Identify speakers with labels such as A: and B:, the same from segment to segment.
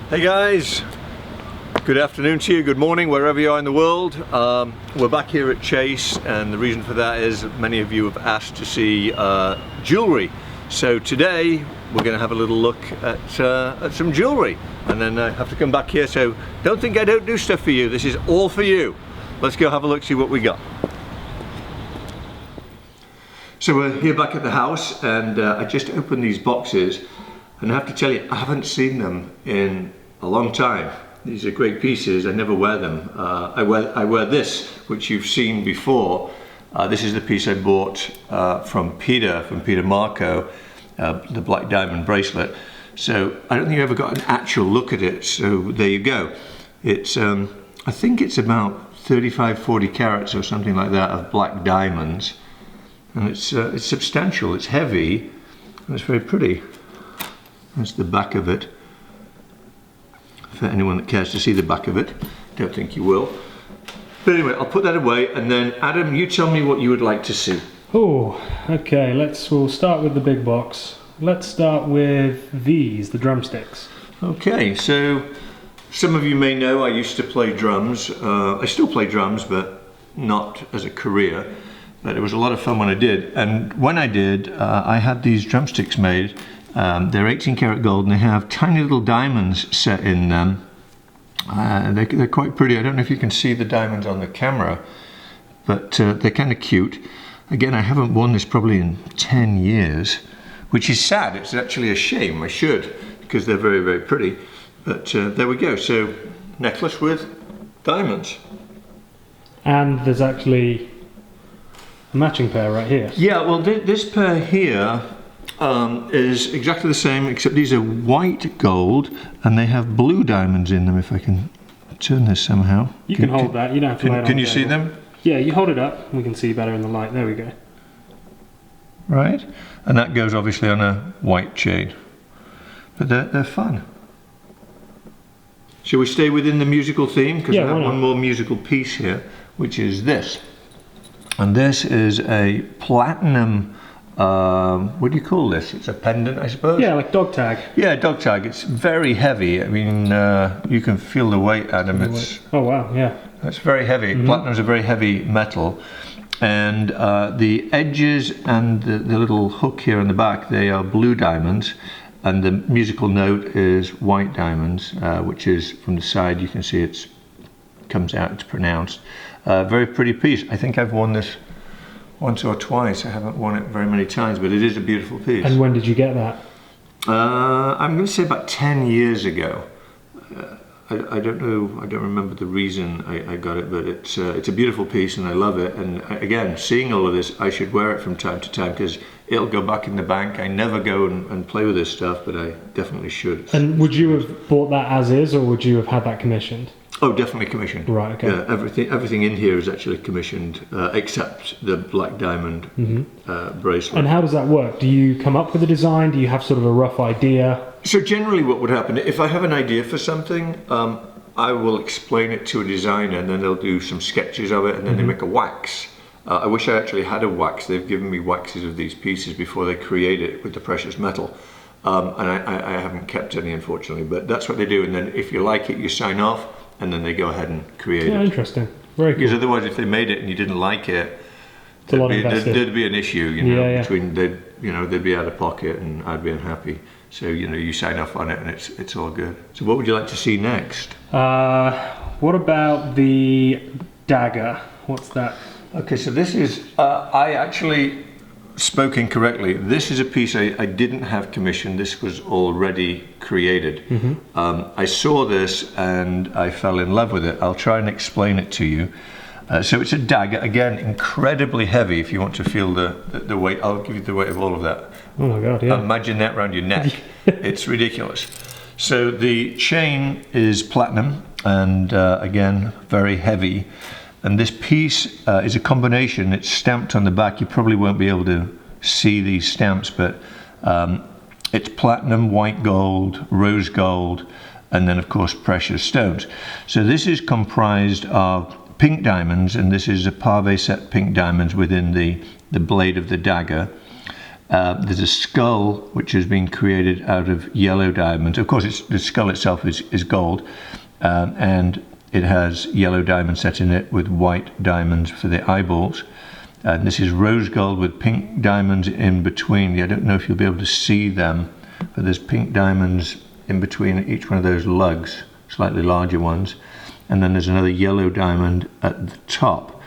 A: Hey guys, good afternoon to you, good morning, wherever you are in the world. We're back here at Chase, and the reason for that is many of you have asked to see jewellery. So today we're going to have a little look at some jewellery, and then I have to come back here, so don't think I don't do stuff for you. This is all for you. Let's go have a look, see what we got. So we're here back at the house, and I just opened these boxes, and I have to tell you, I haven't seen them in a long time. These are great pieces. I never wear them. I wear this, which you've seen before. This is the piece I bought from Peter Marco, the black diamond bracelet. So I don't think you ever got an actual look at it. So there you go. It's I think it's about 35-40 carats or something like that of black diamonds, and it's substantial. It's heavy, and it's very pretty. That's the back of it. For anyone that cares to see the back of it, don't think you will. But anyway, I'll put that away, and then Adam, you tell me what you would like to see.
B: Oh, okay. We'll start with the big box. Let's start with these, the drumsticks.
A: Okay, so some of you may know I used to play drums. I still play drums, but not as a career. But it was a lot of fun when I did. And when I did, I had these drumsticks made. They're 18 karat gold, and they have tiny little diamonds set in them. They're quite pretty. I don't know if you can see the diamonds on the camera, but they're kind of cute. Again, I haven't worn this probably in 10 years, which is sad. It's actually a shame. I should, because they're very, very pretty. But there we go. So, necklace with diamonds.
B: And there's actually a matching pair right here.
A: Yeah, well, this pair here is exactly the same, except these are white gold and they have blue diamonds in them. If I can turn this somehow.
B: You can hold that, you don't have to lay it on.
A: Can you see them?
B: Yeah, you hold it up, we can see better in the light. There we go.
A: Right, and that goes obviously on a white chain. But they're fun. Shall we stay within the musical theme? Because I have one more musical piece here, which is this. And this is a platinum, what do you call this? It's a pendant, I suppose?
B: Yeah, like dog tag.
A: Yeah, dog tag. It's very heavy. I mean, you can feel the weight, Adam.
B: Oh wow, yeah.
A: It's very heavy. Platinum's a very heavy metal. And the edges and the little hook here on the back, they are blue diamonds. And the musical note is white diamonds, which is from the side, you can see it comes out, it's pronounced. Very pretty piece. I think I've worn this once or twice. I haven't worn it very many times, but it is a beautiful piece.
B: And when did you get that?
A: I'm going to say about 10 years ago. I don't know, I don't remember the reason I got it, but it's a beautiful piece and I love it. And again, seeing all of this, I should wear it from time to time because it'll go back in the bank. I never go and play with this stuff, but I definitely should.
B: And would you have bought that as is, or would you have had that commissioned?
A: Oh, definitely commissioned.
B: Right, okay.
A: Yeah, everything in here is actually commissioned, except the black diamond bracelet.
B: And how does that work? Do you come up with a design? Do you have sort of a rough idea?
A: So generally what would happen, if I have an idea for something, I will explain it to a designer, and then they'll do some sketches of it, and then they make a wax. I wish I actually had a wax. They've given me waxes of these pieces before they create it with the precious metal. And I haven't kept any, unfortunately, but that's what they do. And then if you like it, you sign off, and then they go ahead and create it.
B: Yeah, interesting. Very cool.
A: Because otherwise, if they made it and you didn't like it,
B: there'd
A: be an issue, you know, between they'd be out of pocket and I'd be unhappy. So you sign off on it and it's all good. So what would you like to see next?
B: What about the Dagger? What's that?
A: Okay, so this is I actually spoke incorrectly. This is a piece I didn't have commissioned. This was already created. I saw this and I fell in love with it. I'll try and explain it to you. So it's a dagger, again, incredibly heavy. If you want to feel the weight, I'll give you the weight of all of that.
B: Oh my God, yeah.
A: Imagine that around your neck. It's ridiculous. So the chain is platinum and again, very heavy. And this piece is a combination. It's stamped on the back. You probably won't be able to see these stamps, but it's platinum, white gold, rose gold, and then of course precious stones. So this is comprised of pink diamonds, and this is a pave set pink diamonds within the blade of the dagger. There's a skull which has been created out of yellow diamonds. Of course, the skull itself is gold, and it has yellow diamonds set in it with white diamonds for the eyeballs. And this is rose gold with pink diamonds in between. I don't know if you'll be able to see them, but there's pink diamonds in between each one of those lugs, slightly larger ones. And then there's another yellow diamond at the top.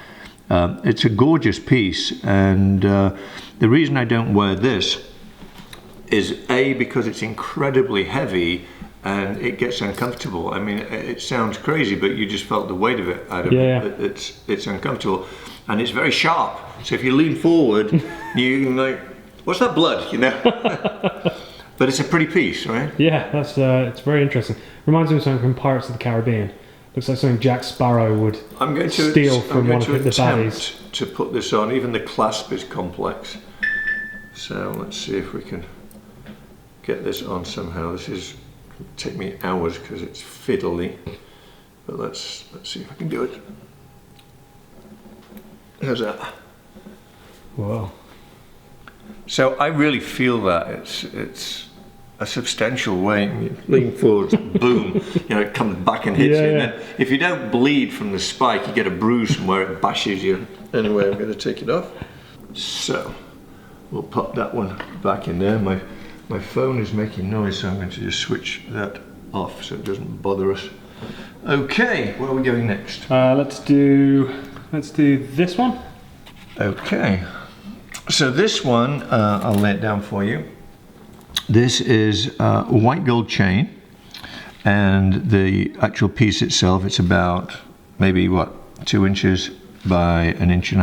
A: It's a gorgeous piece, and the reason I don't wear this is A, because it's incredibly heavy and it gets uncomfortable. I mean, it sounds crazy, but you just felt the weight of it out of it. It's uncomfortable, and it's very sharp. So if you lean forward, you can like, what's that blood, you know? But it's a pretty piece, right?
B: Yeah, that's it's very interesting. Reminds me of something from Pirates of the Caribbean. Looks like something Jack Sparrow would steal from one of the baddies.
A: To put this on, even the clasp is complex. So let's see if we can get this on somehow. This is take me hours because it's fiddly, but let's see if I can do it. How's that?
B: Wow.
A: So I really feel that it's a substantial weight. You lean forward, boom, you know, it comes back and hits you. And then if you don't bleed from the spike, you get a bruise from where it bashes you. Anyway, I'm going to take it off. So we'll pop that one back in there. My phone is making noise, so I'm going to just switch that off so it doesn't bother us. Okay, where are we going next?
B: Let's do this one.
A: Okay, so this one, I'll lay it down for you. This is a white gold chain, and the actual piece itself, it's about maybe 2 inches by 1.5 inches,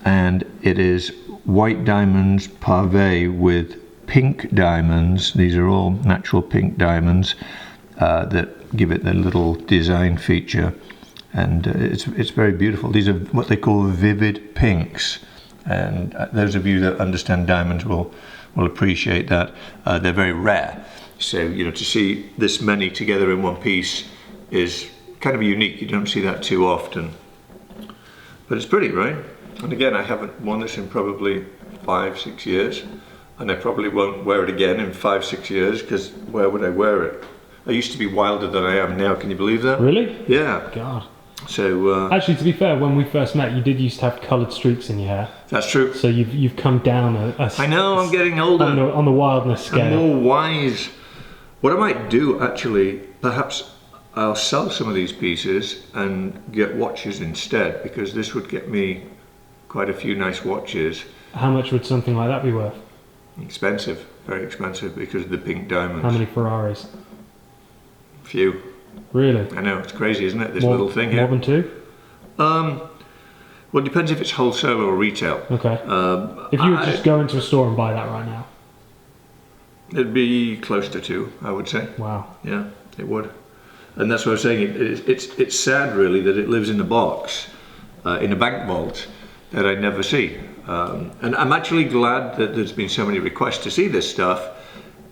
A: and it is white diamonds pavé with pink diamonds. These are all natural pink diamonds that give it the little design feature, and it's very beautiful. These are what they call vivid pinks, and those of you that understand diamonds will appreciate that. They're very rare, so you know, to see this many together in one piece is kind of unique. You don't see that too often, but it's pretty, right? And again, I haven't worn this in probably 5-6 years, and I probably won't wear it again in 5-6 years, because where would I wear it? I used to be wilder than I am now. Can you believe that?
B: Really?
A: Yeah.
B: God.
A: So
B: actually, to be fair, when we first met, you did used to have coloured streaks in your hair.
A: That's true.
B: So you've come down
A: I know, I'm getting older.
B: On the wildness scale.
A: I'm more wise. What I might do, actually, perhaps I'll sell some of these pieces and get watches instead, because this would get me quite a few nice watches.
B: How much would something like that be worth?
A: Expensive, very expensive, because of the pink diamonds.
B: How many Ferraris?
A: Few.
B: Really?
A: I know, it's crazy, isn't it, this little thing here?
B: More than 2?
A: Well, it depends if it's wholesale or retail.
B: Okay. If you were just go into a store and buy that right now?
A: It'd be close to 2, I would say.
B: Wow.
A: Yeah, it would. And that's what I was saying, it's sad really that it lives in a box, in a bank vault, that I never see. And I'm actually glad that there's been so many requests to see this stuff,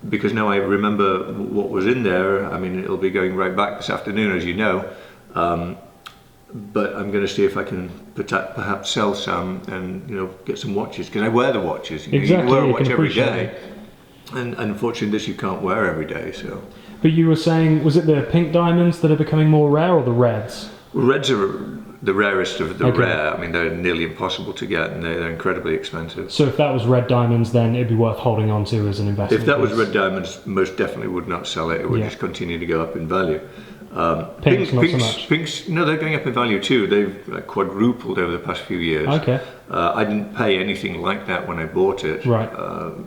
A: because now I remember what was in there. I mean, it'll be going right back this afternoon, as you know. But I'm going to see if I can perhaps sell some and, you know, get some watches, because I wear the watches.
B: Exactly.
A: You wear a watch every day, and unfortunately this you can't wear every day. So.
B: But you were saying, was it the pink diamonds that are becoming more rare, or the reds?
A: Reds are the rarest of the rare. I mean, they're nearly impossible to get, and they're incredibly expensive.
B: So if that was red diamonds, then it'd be worth holding on to as an investment.
A: If that was red diamonds, most definitely would not sell it. It would just continue to go up in value.
B: Pinks, not so much.
A: Pinks, no, they're going up in value too. They've quadrupled over the past few years.
B: Okay.
A: I didn't pay anything like that when I bought it.
B: Right.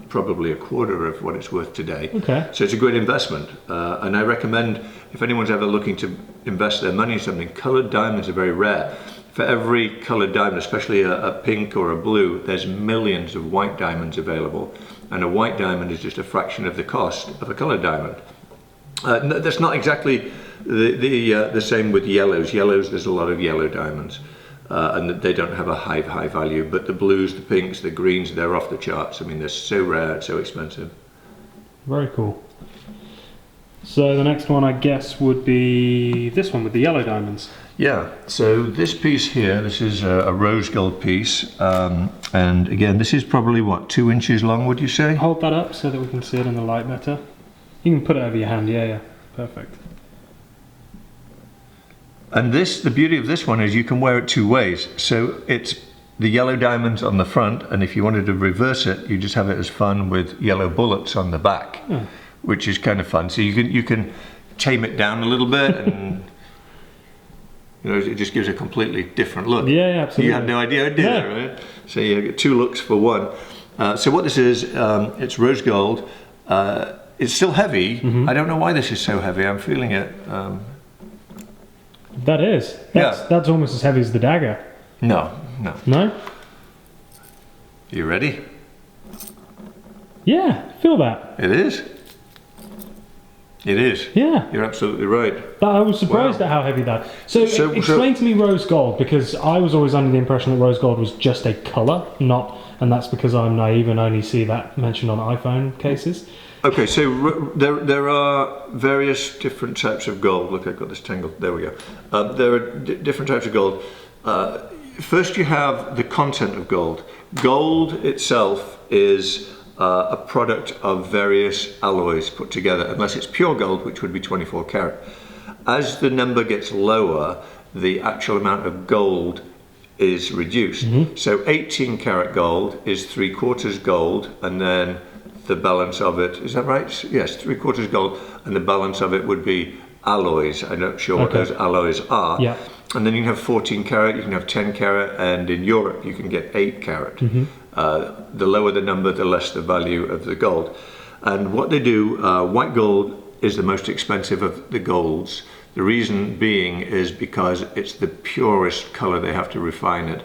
A: Probably a quarter of what it's worth today.
B: Okay.
A: So it's a great investment, and I recommend, if anyone's ever looking to invest their money in something, coloured diamonds are very rare. For every coloured diamond, especially a pink or a blue, there's millions of white diamonds available, and a white diamond is just a fraction of the cost of a coloured diamond. That's not exactly the same with yellows. Yellows, there's a lot of yellow diamonds, and they don't have a high value, but the blues, the pinks, the greens, they're off the charts. I mean, they're so rare, so expensive.
B: Very cool. So the next one, I guess, would be this one with the yellow diamonds.
A: Yeah, so this piece here, this is a rose gold piece, and And again, this is probably what, 2 inches long, would you say?
B: Hold that up so that we can see it in the light better. You can put it over your hand, yeah, perfect.
A: And this, the beauty of this one is you can wear it 2 ways. So it's the yellow diamonds on the front, and if you wanted to reverse it, you just have it as fun with yellow bullets on the back, which is kind of fun. So you can tame it down a little bit, and you know, it just gives a completely different look.
B: Yeah, absolutely.
A: You had no idea, did you? Right? So you get 2 looks for one. So what this is, it's rose gold. It's still heavy. I don't know why this is so heavy. I'm feeling it.
B: That's almost as heavy as the dagger.
A: No.
B: No?
A: You ready?
B: Yeah, feel that.
A: It is. It is.
B: Yeah.
A: You're absolutely right.
B: But I was surprised at how heavy that. So explain to me rose gold, because I was always under the impression that rose gold was just a colour, and that's because I'm naive and only see that mentioned on iPhone cases.
A: Okay, so there are various different types of gold. Look, I've got this tangled. There we go. There are different types of gold. First, you have the content of gold. Gold itself is a product of various alloys put together, unless it's pure gold, which would be 24 karat. As the number gets lower, the actual amount of gold is reduced. So 18 karat gold is 3/4 gold, and then the balance of it, is that right? Yes, 3/4 gold, and the balance of it would be alloys. I'm not sure what those alloys are.
B: Yeah.
A: And then you can have 14 karat, you can have 10 karat, and in Europe you can get 8 karat. The lower the number, the less the value of the gold. And what they do, white gold is the most expensive of the golds. The reason being is because it's the purest color, they have to refine it.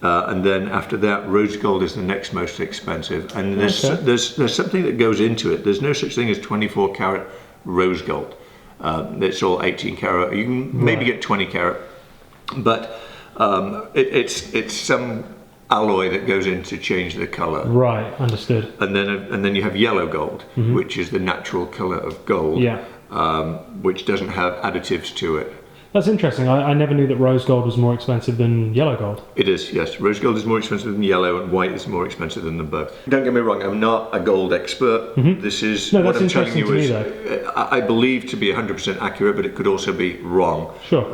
A: And then after that, rose gold is the next most expensive. And there's something that goes into it. There's no such thing as 24 karat rose gold. It's all 18 karat. You can maybe get 20 karat, but it's some alloy that goes in to change the color.
B: Right, understood.
A: And then you have yellow gold, which is the natural color of gold, which doesn't have additives to it.
B: That's interesting. I never knew that rose gold was more expensive than yellow gold.
A: It is, yes. Rose gold is more expensive than yellow, and white is more expensive than them both. Don't get me wrong, I'm not a gold expert. This is what I'm telling you is, I believe to be 100% accurate, but it could also be wrong.
B: Sure.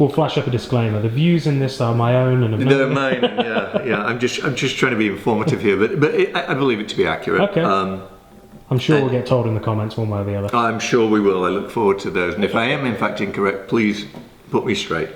B: We'll flash up a disclaimer. The views in this are my own and
A: they're mine. Yeah. I'm just trying to be informative here, but I believe it to be accurate.
B: Okay. I'm sure we'll get told in the comments one way or the other.
A: I'm sure we will. I look forward to those. And if I am in fact incorrect, please put me straight.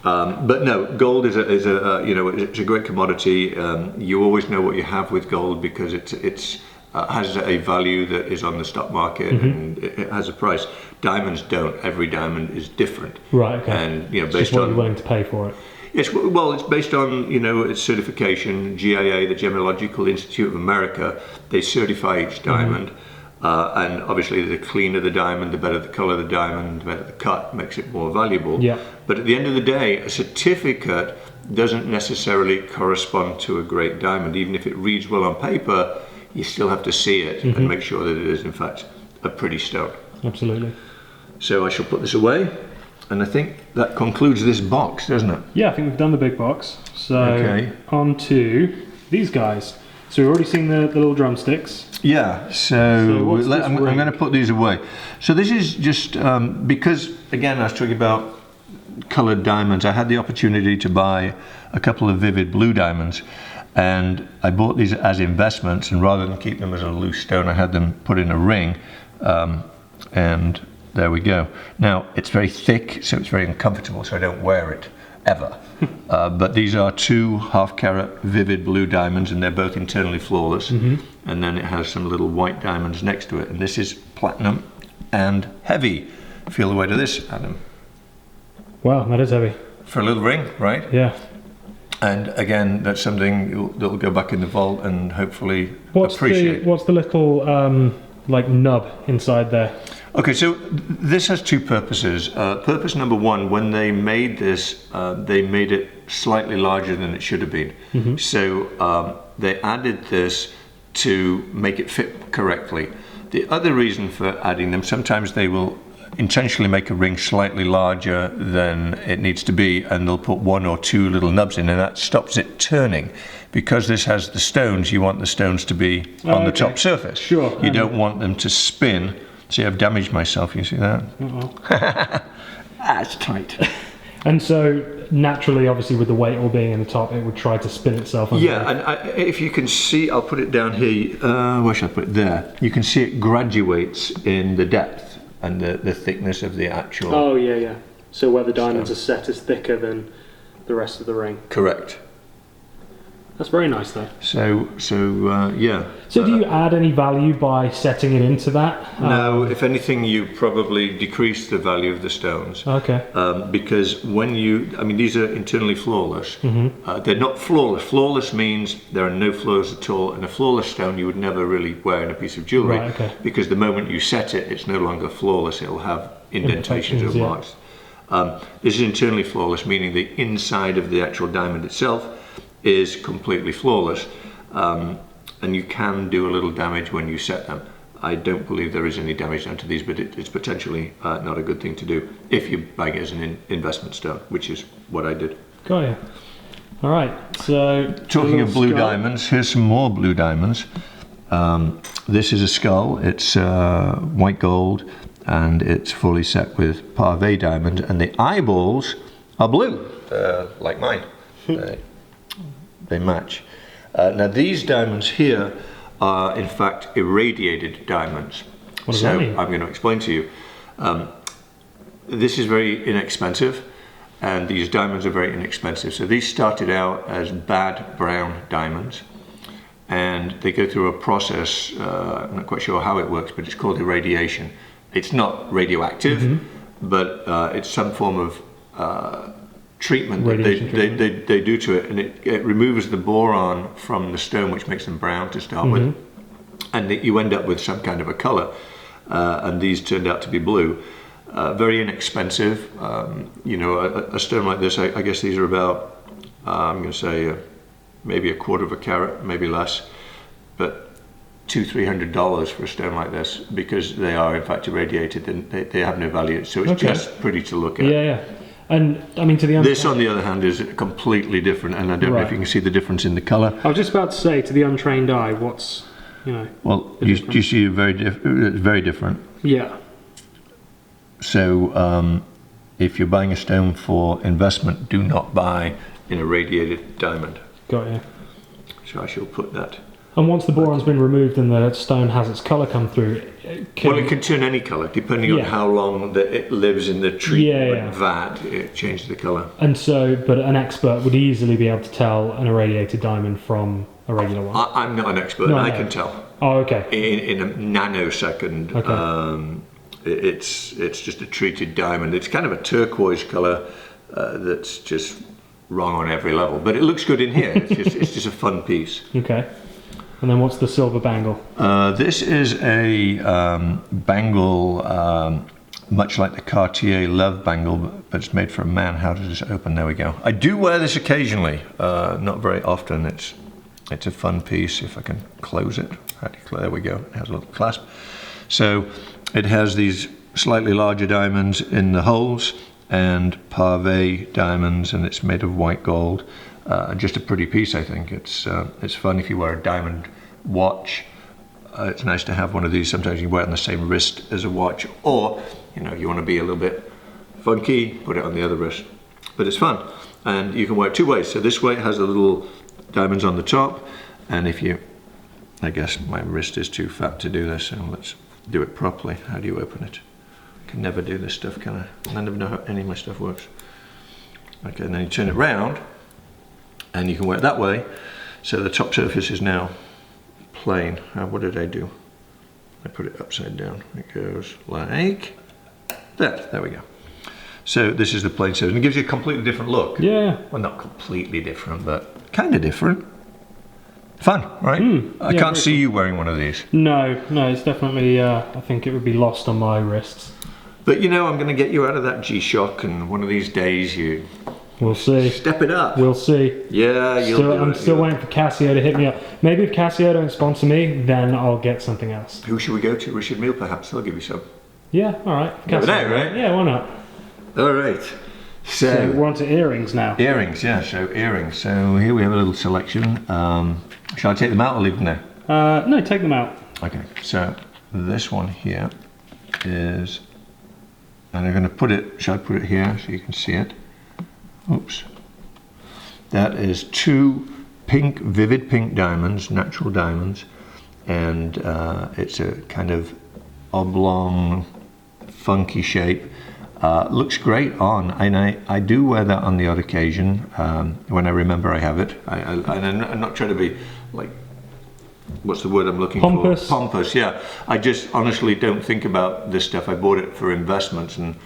A: But no, gold is a great commodity. You always know what you have with gold because it has a value that is on the stock market and it has a price. Diamonds don't. Every diamond is different.
B: Right. Okay.
A: And
B: it's
A: based
B: just what
A: on
B: you're willing to pay for it.
A: Yes, well, it's based on, its certification. GIA, the Gemological Institute of America, they certify each diamond. And obviously the cleaner the diamond, the better the color of the diamond, the better the cut, makes it more valuable.
B: Yeah.
A: But at the end of the day, a certificate doesn't necessarily correspond to a great diamond. Even if it reads well on paper, you still have to see it and make sure that it is in fact a pretty stone.
B: Absolutely.
A: So I shall put this away. And I think that concludes this box, doesn't it?
B: Yeah, I think we've done the big box. So on to these guys. So we've already seen the little drumsticks.
A: Yeah, so I'm going to put these away. So this is just because, again, I was talking about coloured diamonds. I had the opportunity to buy a couple of vivid blue diamonds, and I bought these as investments, and rather than keep them as a loose stone, I had them put in a ring, and there we go. Now, it's very thick, so it's very uncomfortable, so I don't wear it, ever. But these are 2 half-carat vivid blue diamonds, and they're both internally flawless. And then it has some little white diamonds next to it. And this is platinum and heavy. Feel the weight of this, Adam.
B: Wow, that is heavy.
A: For a little ring, right?
B: Yeah.
A: And again, that's something that'll go back in the vault and hopefully appreciate.
B: What's the little nub inside there?
A: Okay, so this has 2 purposes. Purpose number 1, when they made this, they made it slightly larger than it should have been. So they added this to make it fit correctly. The other reason for adding them, sometimes they will intentionally make a ring slightly larger than it needs to be, and they'll put 1 or 2 little nubs in, and that stops it turning. Because this has the stones, you want the stones to be on the top surface.
B: Sure.
A: You don't want them to spin. See, I've damaged myself, you see that? That's tight.
B: And so, naturally, obviously, with the weight all being in the top, it would try to spin itself.
A: Yeah, and if you can see, I'll put it down here. Where should I put it? There. You can see it graduates in the depth and the thickness of the actual...
B: Oh, yeah, yeah. So where the diamonds are set is thicker than the rest of the ring.
A: Correct.
B: That's very nice, though.
A: So yeah.
B: So do you add any value by setting it into that?
A: No, if anything, you probably decrease the value of the stones.
B: Okay.
A: Because when these are internally flawless. They're not flawless. Flawless means there are no flaws at all, and a flawless stone you would never really wear in a piece of jewellery.
B: Right, okay.
A: Because the moment you set it, it's no longer flawless. It'll have indentations or marks. This is internally flawless, meaning the inside of the actual diamond itself is completely flawless, and you can do a little damage when you set them. I don't believe there is any damage done to these, but it's potentially not a good thing to do if you're buying it as an investment stone, which is what I did.
B: Got you. All right, so...
A: Talking of blue diamonds, here's some more blue diamonds. This is a skull. It's white gold, and it's fully set with Parve diamond, and the eyeballs are blue, like mine. They match. Now these diamonds here are in fact irradiated diamonds.
B: What does that mean?
A: I'm going to explain to you. This is very inexpensive, and these diamonds are very inexpensive. So these started out as bad brown diamonds, and they go through a process, I'm not quite sure how it works, but it's called irradiation. It's not radioactive, but it's some form of treatment that they do to it, and it removes the boron from the stone, which makes them brown to start with, and you end up with some kind of a color, and these turned out to be blue. Very inexpensive. A stone like this, I guess these are about, I'm going to say maybe a quarter of a carat, maybe less, but $200-300 for a stone like this, because they are in fact irradiated and they have no value, so it's just pretty to look at.
B: Yeah. And I mean, to the
A: this, on the other hand, is completely different, and I don't know if you can see the difference in the colour.
B: I was just about to say, to the untrained eye, what's,
A: Well, you see it's very different.
B: Yeah.
A: So, if you're buying a stone for investment, do not buy an irradiated diamond.
B: Got you.
A: So I shall put that.
B: And once the boron's been removed and the stone has its colour come through,
A: it can turn any colour depending on how long it lives in the treatment vat. It changes the colour. And
B: so, but an expert would easily be able to tell an irradiated diamond from a regular one.
A: I'm not an expert. I can tell.
B: Oh, okay.
A: In a nanosecond. Okay. It's just a treated diamond. It's kind of a turquoise colour that's just wrong on every level, but it looks good in here. It's just a fun piece.
B: Okay. And then what's the silver bangle?
A: This is a bangle, much like the Cartier Love bangle, but it's made for a man. How does this open? There we go. I do wear this occasionally, not very often. It's a fun piece. If I can close it. There we go. It has a little clasp. So it has these slightly larger diamonds in the holes and Parve diamonds, and it's made of white gold. Just a pretty piece, I think. It's fun if you wear a diamond watch. It's nice to have one of these. Sometimes you wear it on the same wrist as a watch, or you want to be a little bit funky, put it on the other wrist. But it's fun, and you can wear it two ways. So this way it has the little diamonds on the top, and I guess my wrist is too fat to do this, so let's do it properly. How do you open it? I can never do this stuff, can I? I never know how any of my stuff works. Okay, and then you turn it round, and you can wear it that way, so the top surface is now plain. What did I do? I put it upside down. It goes like that. There we go. So this is the plain surface, and it gives you a completely different look.
B: Yeah.
A: Well, not completely different, but kind of different. Fun, right? I can't see you wearing one of these.
B: No, it's definitely, I think it would be lost on my wrists.
A: But I'm going to get you out of that G-Shock, and one of these days
B: we'll see.
A: Step it up.
B: We'll see.
A: Yeah,
B: I'm still waiting for Casio to hit me up. Maybe if Casio don't sponsor me, then I'll get something else.
A: Who should we go to? Richard Mille, perhaps. They'll give you some.
B: Yeah, all right.
A: Never know, right?
B: Yeah, why not?
A: All right.
B: So we're on to earrings now.
A: Earrings, yeah. So earrings. So here we have a little selection. Shall I take them out or leave them there?
B: No, take them out.
A: Okay. So this one here is, and I'm going to put it. Shall I put it here so you can see it? Oops. That is 2 pink, vivid pink diamonds, natural diamonds, and it's a kind of oblong, funky shape. Looks great on, and I do wear that on the odd occasion when I remember I have it. And I'm not trying to be like, what's the word I'm looking
B: Pompous.
A: for? Pompous, yeah. I just honestly don't think about this stuff. I bought it for investments, and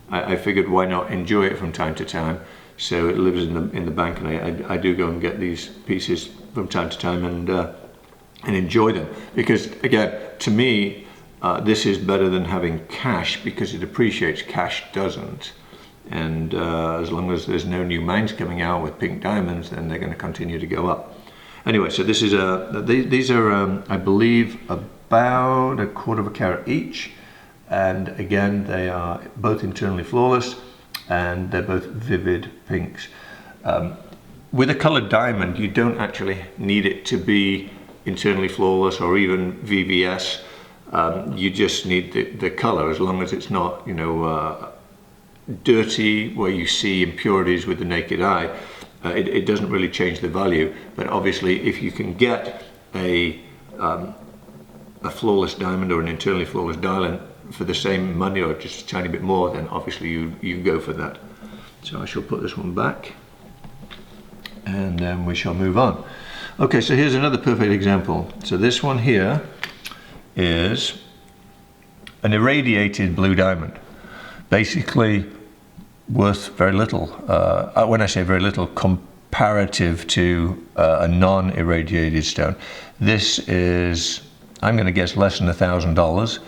A: I figured why not enjoy it from time to time. So it lives in the bank, and I do go and get these pieces from time to time and enjoy them, because again, to me, this is better than having cash, because it appreciates. Cash doesn't, and as long as there's no new mines coming out with pink diamonds, then they're going to continue to go up. Anyway, so this is these are I believe about 1/4 carat each, and again they are both internally flawless, and they're both vivid pinks. With a coloured diamond, you don't actually need it to be internally flawless or even VVS. You just need the colour, as long as it's not, you know, dirty where you see impurities with the naked eye. It doesn't really change the value. But obviously, if you can get a flawless diamond or an internally flawless diamond for the same money or just a tiny bit more, then obviously you go for that. So I shall put this one back, and then we shall move on. Okay, so here's another perfect example. So this one here is an irradiated blue diamond, basically worth very little. When I say very little, comparative to a non-irradiated stone. This is, I'm going to guess, less than $1,000,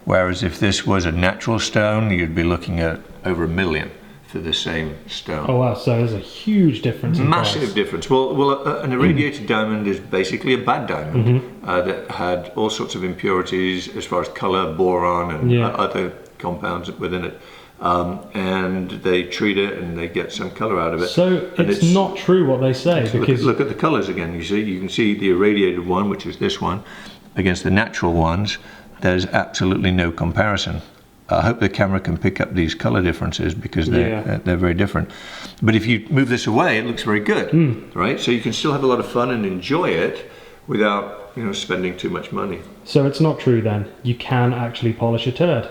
A: whereas if this was a natural stone, you'd be looking at over $1 million for the same stone.
B: Oh wow, so there's a huge difference in
A: Massive
B: price.
A: difference. Well, an irradiated diamond is basically a bad diamond that had all sorts of impurities as far as color, boron, and other compounds within it. And they treat it and they get some color out of it.
B: So it's not true what they say, because
A: look at the colors again. You can see the irradiated one, which is this one, against the natural ones. There's absolutely no comparison. I hope the camera can pick up these color differences, because they're very different. But if you move this away, it looks very good, right? So you can still have a lot of fun and enjoy it without, you know, spending too much money.
B: So it's not true then. You can actually polish a turd.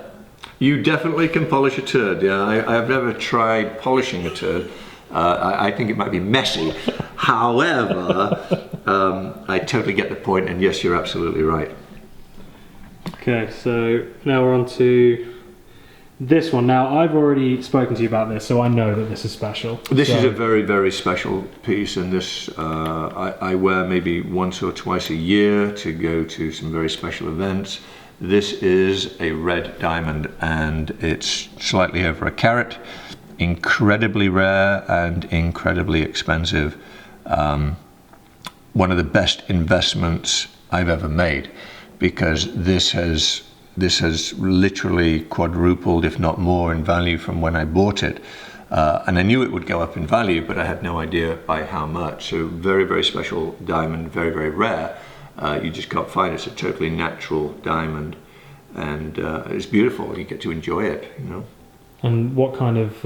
A: You definitely can polish a turd. Yeah, I've never tried polishing a turd. I think it might be messy. However, I totally get the point, and yes, you're absolutely right.
B: Okay, so now we're on to this one. Now, I've already spoken to you about this, so I know that this is special.
A: This is a very, very special piece, and this I wear maybe once or twice a year to go to some very special events. This is a red diamond, and it's slightly over 1 carat, incredibly rare and incredibly expensive. One of the best investments I've ever made, because this has literally quadrupled, if not more, in value from when I bought it. And I knew it would go up in value, but I had no idea by how much. So very, very special diamond, very, very rare. You just can't find it. It's a totally natural diamond, and it's beautiful. You get to enjoy it, you know.
B: And what kind of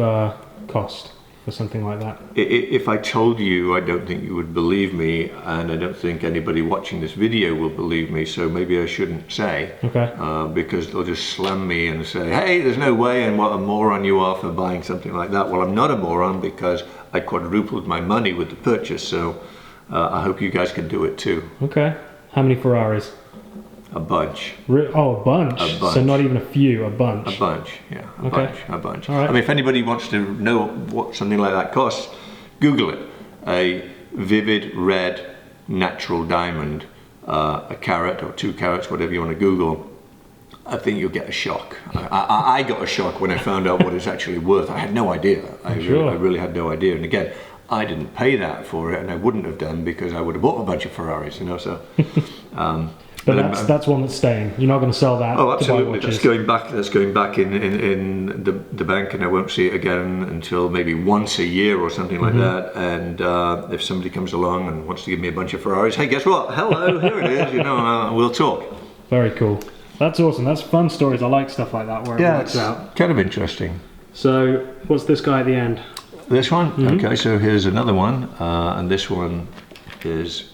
B: cost for something like that?
A: If I told you, I don't think you would believe me, and I don't think anybody watching this video will believe me, so maybe I shouldn't say.
B: Okay.
A: Because they'll just slam me and say, hey, there's no way, and what a moron you are for buying something like that. Well, I'm not a moron, because I quadrupled my money with the purchase, so I hope you guys can do it too.
B: Okay. How many Ferraris?
A: A bunch.
B: Oh, a bunch.
A: A bunch.
B: So not even a few, a bunch.
A: A bunch, yeah. A bunch.
B: All right.
A: I mean, if anybody wants to know what something like that costs, Google it. A vivid red natural diamond, 1 carat or 2 carats, whatever you want to Google. I think you'll get a shock. I got a shock when I found out what it's actually worth. I had no idea. I really had no idea. And again, I didn't pay that for it, and I wouldn't have done, because I would have bought a bunch of Ferraris, you know. So,
B: But that's one that's staying. You're not going to sell that.
A: Oh,
B: to buy
A: absolutely.
B: watches.
A: That's going back in the bank, and I won't see it again until maybe once a year or something like that. And if somebody comes along and wants to give me a bunch of Ferraris, hey, guess what? Hello, here it is. We'll talk.
B: Very cool. That's awesome. That's fun stories. I like stuff like that where it works out.
A: Kind of interesting.
B: So, what's this guy at the end?
A: This one? Okay, so here's another one, and this one is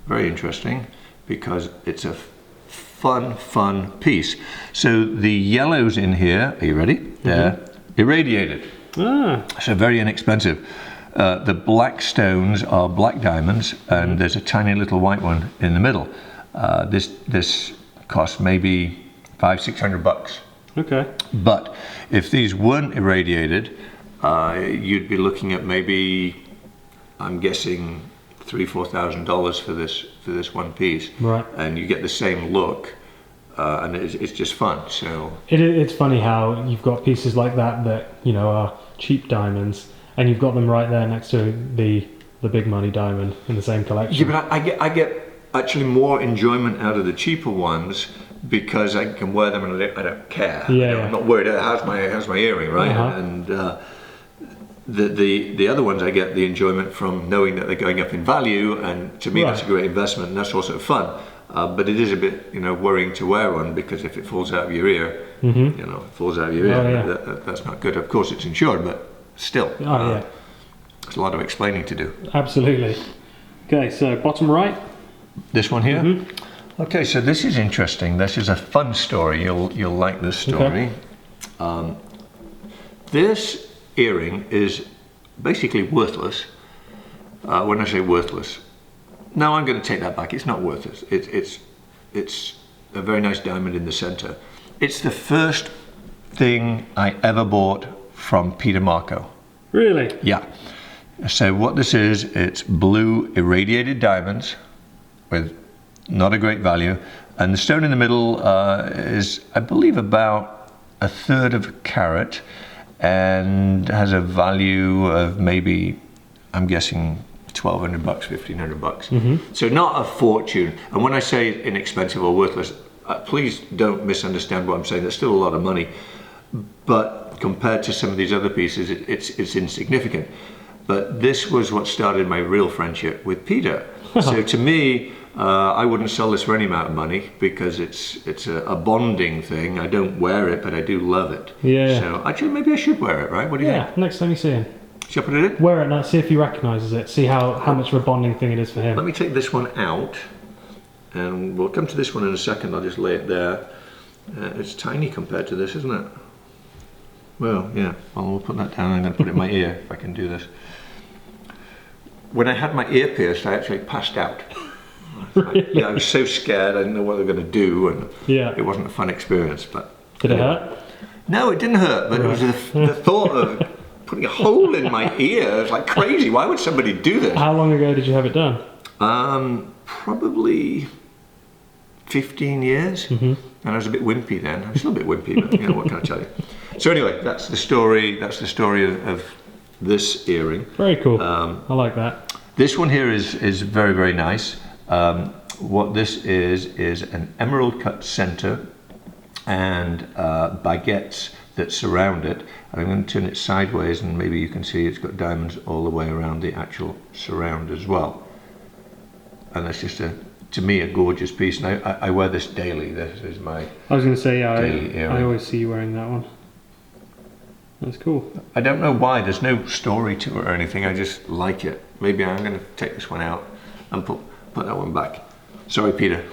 A: very interesting because it's a fun piece. So the yellows in here, are you ready? They're irradiated. So very inexpensive. The black stones are black diamonds, and there's a tiny little white one in the middle. This costs maybe $500-600.
B: Okay.
A: But if these weren't irradiated, you'd be looking at maybe, I'm guessing, $3,000-4,000 for this one piece.
B: Right.
A: And you get the same look, and it's just fun. So
B: it's funny how you've got pieces like that are cheap diamonds, and you've got them right there next to the big money diamond in the same collection.
A: Yeah, but I get actually more enjoyment out of the cheaper ones because I can wear them and I don't care.
B: Yeah.
A: I'm not worried. How's my earring, right? And the other ones, I get the enjoyment from knowing that they're going up in value, and to me that's a great investment, and that's also fun. But it is a bit, worrying to wear one because if it falls out of your ear, it falls out of your ear. That's not good. Of course, it's insured, but still, there's a lot of explaining to do.
B: Absolutely. Okay, so bottom right.
A: This one here. Okay, so this is interesting. This is a fun story. You'll like this story. Okay. This earring is basically worthless. When I say worthless, now I'm going to take that back. It's not worthless. It's a very nice diamond in the center. It's the first thing I ever bought from Peter Marco.
B: Really?
A: Yeah. So what this is, it's blue irradiated diamonds with not a great value, and the stone in the middle is, I believe, about 1/3 of a carat, and has a value of maybe, I'm guessing, $1,200, $1,500. So not a fortune. And when I say inexpensive or worthless, please don't misunderstand what I'm saying. There's still a lot of money, but compared to some of these other pieces, it's insignificant. But this was what started my real friendship with Peter. So to me, I wouldn't sell this for any amount of money because it's a bonding thing. I don't wear it, but I do love it.
B: Yeah.
A: So actually, maybe I should wear it, right? What do you think?
B: Yeah, next time you see him.
A: Shall I put it in?
B: Wear it and see if he recognises it. See how much of a bonding thing it is for him.
A: Let me take this one out, and we'll come to this one in a second. I'll just lay it there. It's tiny compared to this, isn't it? Well, yeah. Well, we'll put that down. I'm going to put it in my ear if I can do this. When I had my ear pierced, I actually passed out.
B: Really?
A: I was so scared. I didn't know what they were going to do, and it wasn't a fun experience. But
B: did it hurt?
A: No, it didn't hurt. But it was the thought of putting a hole in my ear. It was like crazy. Why would somebody do this?
B: How long ago did you have it done?
A: Probably 15 years. And I was a bit wimpy then. I'm still a bit wimpy, but what can I tell you? So anyway, that's the story. That's the story of this earring.
B: Very cool. I like that.
A: This one here is very, very nice. What this is an emerald cut center and baguettes that surround it. I'm going to turn it sideways, and maybe you can see it's got diamonds all the way around the actual surround as well. And that's just to me, a gorgeous piece. And I wear this daily. This is my
B: I was going to say,
A: I
B: always see you wearing that one. That's cool.
A: I don't know why. There's no story to it or anything. I just like it. Maybe I'm going to take this one out and put that one back. Sorry, Peter.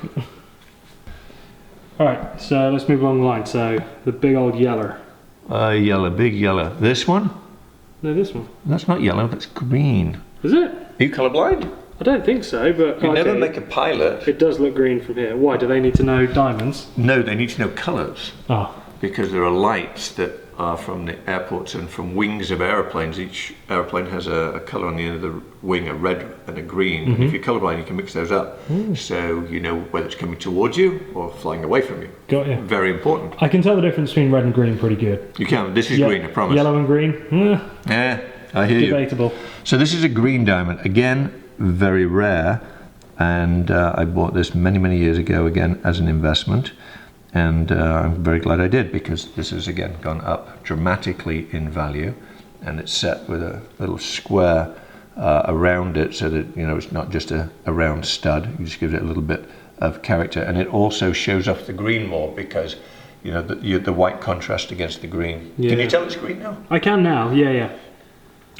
B: All right, so let's move along the line. So the big old yeller.
A: Yellow, big yellow. This one?
B: No, this one.
A: That's not yellow. That's green.
B: Is it?
A: Are you colourblind?
B: I don't think so, but
A: you never make a pilot.
B: It does look green from here. Why? Do they need to know diamonds?
A: No, they need to know colours.
B: Oh.
A: Because there are lights that are from the airports and from wings of aeroplanes. Each airplane has a colour on the end of the wing, a red and a green. And if you're colourblind, you can mix those up. So you know whether it's coming towards you or flying away from you.
B: Got you.
A: Very important.
B: I can tell the difference between red and green pretty good.
A: You can. This is green, I promise.
B: Yellow and green?
A: Yeah, I hear
B: Debatable.
A: you. So this is a green diamond. Again, very rare. and I bought this many years ago, again as an investment, and I'm very glad I did, because this has again gone up dramatically in value, and it's set with a little square around it, so that it's not just a round stud. You just give it a little bit of character, and it also shows off the green more, because the white contrast against the green. Yeah. Can you tell it's green now?
B: I can now. Yeah.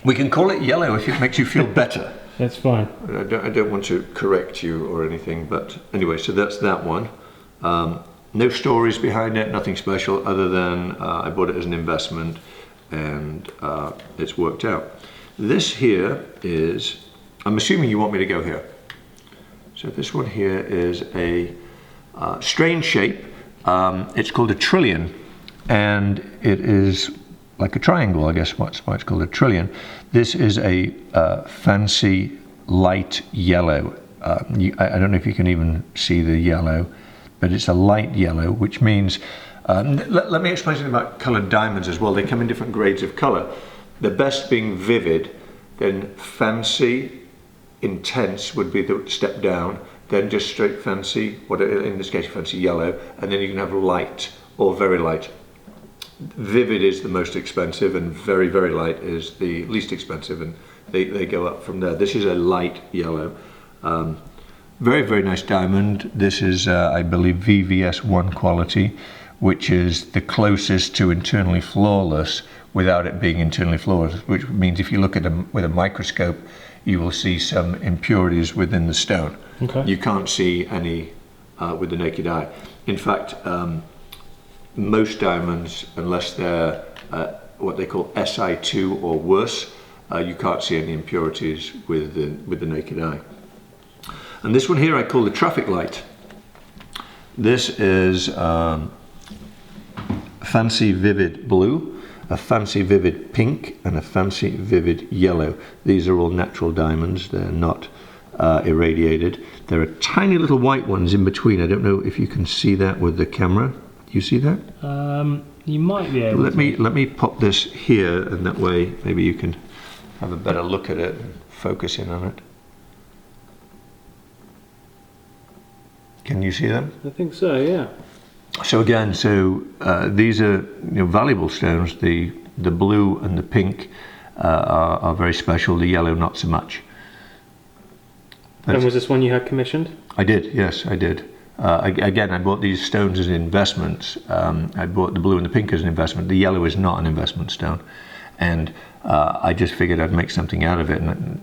A: We can call it yellow if it makes you feel better.
B: That's fine.
A: I don't want to correct you or anything, but anyway, so that's that one. No stories behind it, nothing special, other than I bought it as an investment, and it's worked out. This here is, I'm assuming you want me to go here. So this one here is a strange shape. It's called a trillion, and it is like a triangle, I guess that's why it's called a trillion. This is a fancy light yellow. I don't know if you can even see the yellow, but it's a light yellow, which means, let me explain something about colored diamonds as well. They come in different grades of color. The best being vivid, then fancy, intense would be the step down, then just straight fancy, or in this case fancy yellow, and then you can have light or very light. Vivid is the most expensive, and very light is the least expensive, and they go up from there. This is a light yellow. Very nice diamond. This is I believe VVS1 quality, which is the closest to internally flawless without it being internally flawless, which means if you look at them with a microscope, you will see some impurities within the stone. Okay. You can't see any with the naked eye. In fact, most diamonds, unless they're what they call Si2 or worse, you can't see any impurities with the naked eye. And this one here I call the traffic light. This is fancy vivid blue, a fancy vivid pink, and a fancy vivid yellow. These are all natural diamonds. They're not irradiated. There are tiny little white ones in between. I don't know if you can see that with the camera. Do you see that?
B: You might be able to.
A: Let me pop this here, and that way maybe you can have a better look at it and focus in on it. Can you see them?
B: I think so, yeah.
A: So again, these are valuable stones. The blue and the pink are very special. The yellow not so much.
B: And was this one you had commissioned?
A: I did, yes, I did. Again, I bought these stones as investments. I bought the blue and the pink as an investment. The yellow is not an investment stone, and I just figured I'd make something out of it. And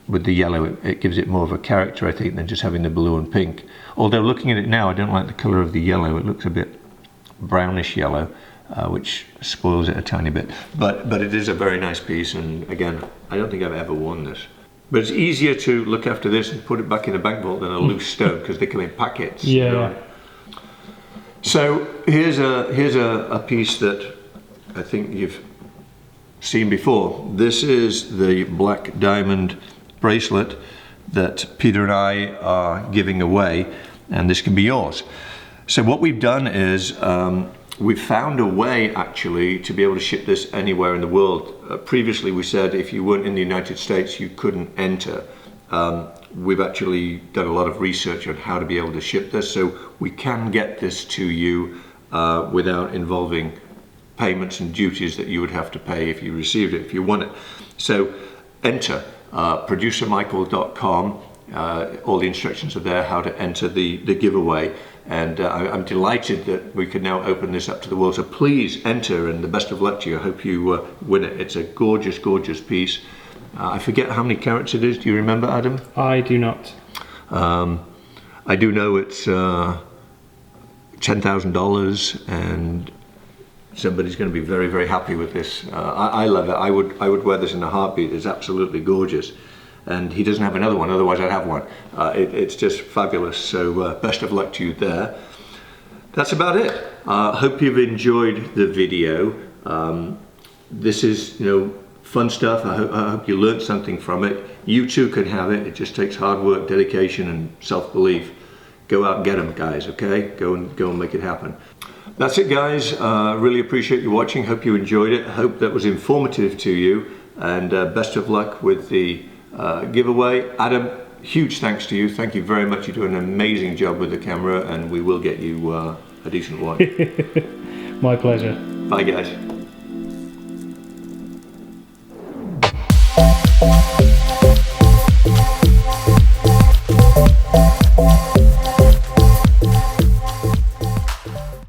A: with the yellow, it gives it more of a character, I think, than just having the blue and pink. Although looking at it now, I don't like the color of the yellow. It looks a bit brownish yellow, which spoils it a tiny bit. But it is a very nice piece, and again, I don't think I've ever worn this. But it's easier to look after this and put it back in a bank vault than a loose stone, because they come in packets.
B: Yeah.
A: So here's a piece that I think you've seen before. This is the black diamond bracelet that Peter and I are giving away, and this can be yours. So what we've done is we've found a way actually to be able to ship this anywhere in the world. Previously we said if you weren't in the United States you couldn't enter. We've actually done a lot of research on how to be able to ship this, so we can get this to you without involving payments and duties that you would have to pay if you received it, if you want it. So enter producermichael.com. All the instructions are there how to enter the giveaway, and I'm delighted that we can now open this up to the world. So please enter, and the best of luck to you. I hope you win it. It's a gorgeous piece. I forget how many carats it is. Do you remember, Adam?
B: I do not.
A: I do know it's $10,000, and somebody's going to be very happy with this. I love it. I would wear this in a heartbeat. It's absolutely gorgeous, and he doesn't have another one, otherwise I'd have one. It's just fabulous. So best of luck to you there. That's about it. Hope you've enjoyed the video. This is fun stuff. I hope you learned something from it. You too can have it. It just takes hard work, dedication, and self-belief. Go out and get them, guys. Okay, go and make it happen. That's it, guys. Really appreciate you watching. Hope you enjoyed it. Hope that was informative to you, and best of luck with the giveaway. Adam, huge thanks to you. Thank you very much. You're doing an amazing job with the camera, and we will get you a decent one.
B: My pleasure.
A: Bye, guys.